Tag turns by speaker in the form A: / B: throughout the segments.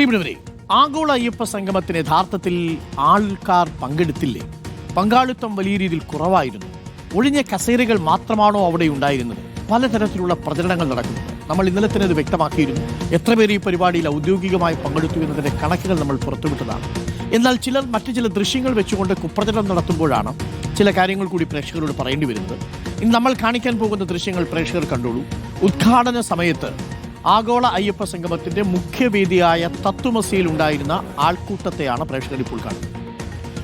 A: പ്രിയപ്പെട്ടവരെ, ആഗോള അയ്യപ്പ സംഗമത്തിന് യഥാർത്ഥത്തിൽ ആൾക്കാർ പങ്കെടുത്തില്ലേ? പങ്കാളിത്തം വലിയ രീതിയിൽ കുറവായിരുന്നു. ഒഴിഞ്ഞ കസേരകൾ മാത്രമാണോ അവിടെ ഉണ്ടായിരുന്നത്? പലതരത്തിലുള്ള പ്രചരണങ്ങൾ നടക്കുന്നുണ്ട്. നമ്മൾ ഇന്നലെ തന്നെ അത് വ്യക്തമാക്കിയിരുന്നു. എത്ര പേര് ഈ പരിപാടിയിൽ ഔദ്യോഗികമായി പങ്കെടുത്തു എന്നതിന്റെ കണക്കുകൾ നമ്മൾ പുറത്തുവിട്ടതാണ്. എന്നാൽ ചിലർ മറ്റു ചില ദൃശ്യങ്ങൾ വെച്ചുകൊണ്ട് കുപ്രചരണം നടത്തുമ്പോഴാണ് ചില കാര്യങ്ങൾ കൂടി പ്രേക്ഷകരോട് പറയേണ്ടി വരുന്നത്. ഇന്ന് നമ്മൾ കാണിക്കാൻ പോകുന്ന ദൃശ്യങ്ങൾ പ്രേക്ഷകർ കണ്ടോളൂ. ഉദ്ഘാടന സമയത്ത് ആഗോള അയ്യപ്പ സംഗമത്തിന്റെ മുഖ്യവേദിയായ തത്വമസിയിൽ ഉണ്ടായിരുന്ന ആൾക്കൂട്ടത്തെയാണ് പ്രേക്ഷകർ ഇപ്പോൾ കാണുന്നത്.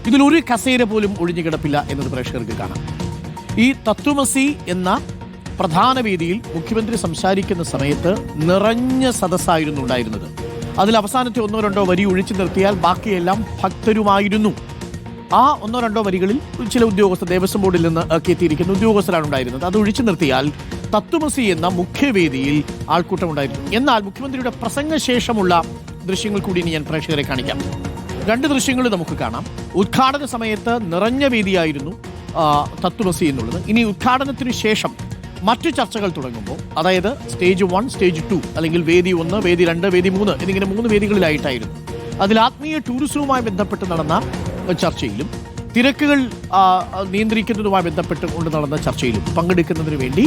A: ഇതിലൊരു കസേര പോലും ഒഴിഞ്ഞുകിടപ്പില്ല എന്നത് പ്രേക്ഷകർക്ക് കാണാം. ഈ തത്വമസി എന്ന പ്രധാന വേദിയിൽ മുഖ്യമന്ത്രി സംസാരിക്കുന്ന സമയത്ത് നിറഞ്ഞ സദസ്സായിരുന്നു ഉണ്ടായിരുന്നത്. അതിൽ അവസാനത്തെ ഒന്നോ രണ്ടോ വരി ഒഴിച്ചു നിർത്തിയാൽ ബാക്കിയെല്ലാം ഭക്തരുമായിരുന്നു. ആ ഒന്നോ രണ്ടോ വരികളിൽ ചില ഉദ്യോഗസ്ഥർ, ദേവസ്വം ബോർഡിൽ നിന്ന് എത്തിയിരിക്കുന്ന ഉദ്യോഗസ്ഥരാണ് ഉണ്ടായിരുന്നത്. അത് ഒഴിച്ചു നിർത്തിയാൽ തത്വമസി എന്ന മുഖ്യവേദിയിൽ ആൾക്കൂട്ടം ഉണ്ടായിരുന്നു. എന്നാൽ മുഖ്യമന്ത്രിയുടെ പ്രസംഗശേഷമുള്ള ദൃശ്യങ്ങൾ കൂടി ഞാൻ പ്രേക്ഷകരെ കാണിക്കാം. രണ്ട് ദൃശ്യങ്ങൾ നമുക്ക് കാണാം. ഉദ്ഘാടന സമയത്ത് നിറഞ്ഞ വേദിയായിരുന്നു തത്വമസി എന്നുള്ളത്. ഇനി ഉദ്ഘാടനത്തിന് ശേഷം മറ്റു ചർച്ചകൾ തുടങ്ങുമ്പോൾ, അതായത് സ്റ്റേജ് 1, സ്റ്റേജ് 2, അല്ലെങ്കിൽ വേദി 1, വേദി 2, വേദി 3 എന്നിങ്ങനെ 3 വേദികളിലായിട്ടായിരുന്നു. അതിൽ ആത്മീയ ടൂറിസവുമായി ബന്ധപ്പെട്ട് നടന്ന ചർച്ചയിലും തിരക്കുകൾ നിയന്ത്രിക്കുന്നതുമായി ബന്ധപ്പെട്ടുകൊണ്ട് നടന്ന ചർച്ചയിലും പങ്കെടുക്കുന്നതിന് വേണ്ടി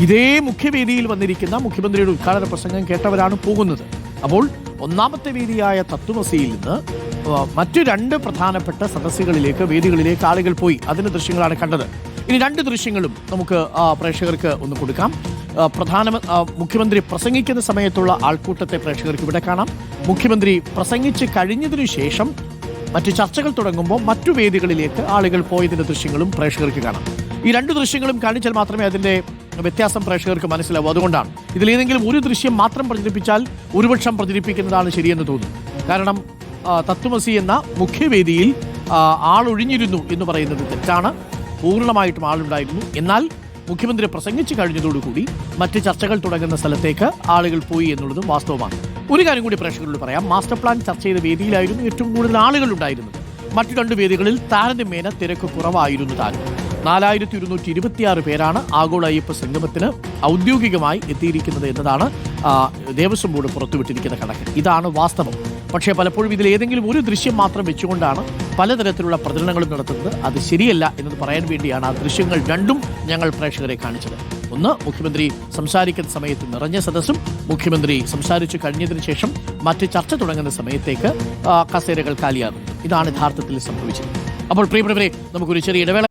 A: ഇതേ മുഖ്യവേദിയിൽ വന്നിരിക്കുന്ന മുഖ്യമന്ത്രിയുടെ ഉദ്ഘാടന പ്രസംഗം കേട്ടവരാണ് പോകുന്നത്. അപ്പോൾ ഒന്നാമത്തെ വേദിയായ തത്വമസിയിൽ നിന്ന് മറ്റു രണ്ട് പ്രധാനപ്പെട്ട സദസ്സുകളിലേക്ക്, വേദികളിലേക്ക് ആളുകൾ പോയി. അതിന്റെ ദൃശ്യങ്ങളാണ് കണ്ടത്. ഇനി രണ്ട് ദൃശ്യങ്ങളും നമുക്ക് പ്രേക്ഷകർക്ക് ഒന്ന് കൊടുക്കാം. മുഖ്യമന്ത്രി പ്രസംഗിക്കുന്ന സമയത്തുള്ള ആൾക്കൂട്ടത്തെ പ്രേക്ഷകർക്ക് ഇവിടെ കാണാം. മുഖ്യമന്ത്രി പ്രസംഗിച്ച് കഴിഞ്ഞതിനു ശേഷം മറ്റു ചർച്ചകൾ തുടങ്ങുമ്പോൾ മറ്റു വേദികളിലേക്ക് ആളുകൾ പോയതിന്റെ ദൃശ്യങ്ങളും പ്രേക്ഷകർക്ക് കാണാം. ഈ രണ്ട് ദൃശ്യങ്ങളും കാണിച്ചാൽ മാത്രമേ അതിന്റെ വ്യത്യാസം പ്രേക്ഷകർക്ക് മനസ്സിലാവൂ. അതുകൊണ്ടാണ് ഇതിലേതെങ്കിലും ഒരു ദൃശ്യം മാത്രം പ്രചരിപ്പിച്ചാൽ ഒരുപക്ഷം പ്രചരിപ്പിക്കുന്നതാണ് ശരിയെന്ന് തോന്നുന്നു. കാരണം തത്വമസി എന്ന മുഖ്യവേദിയിൽ ആളൊഴിഞ്ഞിരുന്നു എന്ന് പറയുന്നത് തെറ്റാണ്. പൂർണ്ണമായിട്ടും ആളുണ്ടായിരുന്നു. എന്നാൽ മുഖ്യമന്ത്രി പ്രസംഗിച്ചു കഴിഞ്ഞതോടുകൂടി മറ്റ് ചർച്ചകൾ തുടങ്ങുന്ന സ്ഥലത്തേക്ക് ആളുകൾ പോയി എന്നുള്ളതും വാസ്തവമാണ്. ഒരു കാര്യം കൂടി പ്രേക്ഷകരോട് പറയാം. മാസ്റ്റർ പ്ലാൻ ചർച്ച ചെയ്ത വേദിയിലായിരുന്നു ഏറ്റവും കൂടുതൽ ആളുകൾ ഉണ്ടായിരുന്നത്. മറ്റു രണ്ട് വേദികളിൽ താരതമ്യേന തിരക്ക് കുറവായിരുന്നു താനും. 4226 പേരാണ് ആഗോള അയ്യപ്പ സംഗമത്തിന് ഔദ്യോഗികമായി എത്തിയിരിക്കുന്നത് എന്നതാണ് ദേവസ്വം ബോർഡ് പുറത്തുവിട്ടിരിക്കുന്ന കണക്ക്. ഇതാണ് വാസ്തവം. പക്ഷേ പലപ്പോഴും ഇതിൽ ഏതെങ്കിലും ഒരു ദൃശ്യം മാത്രം വെച്ചുകൊണ്ടാണ് പലതരത്തിലുള്ള പ്രചരണങ്ങളും നടത്തുന്നത്. അത് ശരിയല്ല എന്നത് പറയാൻ വേണ്ടിയാണ് ആ ദൃശ്യങ്ങൾ രണ്ടും ഞങ്ങൾ പ്രേക്ഷകരെ കാണിച്ചത്. ഒന്ന്, മുഖ്യമന്ത്രി സംസാരിക്കുന്ന സമയത്ത് നിറഞ്ഞ സദസ്സും, മുഖ്യമന്ത്രി സംസാരിച്ചു കഴിഞ്ഞതിന് ശേഷം മറ്റ് ചർച്ച തുടങ്ങുന്ന സമയത്തേക്ക് കസേരകൾ കാലിയാകുന്നു. ഇതാണ് യഥാർത്ഥത്തിൽ സംഭവിച്ചത്. അപ്പോൾ പ്രിയപ്പെട്ടവരെ, നമുക്കൊരു ചെറിയ ഇടവേള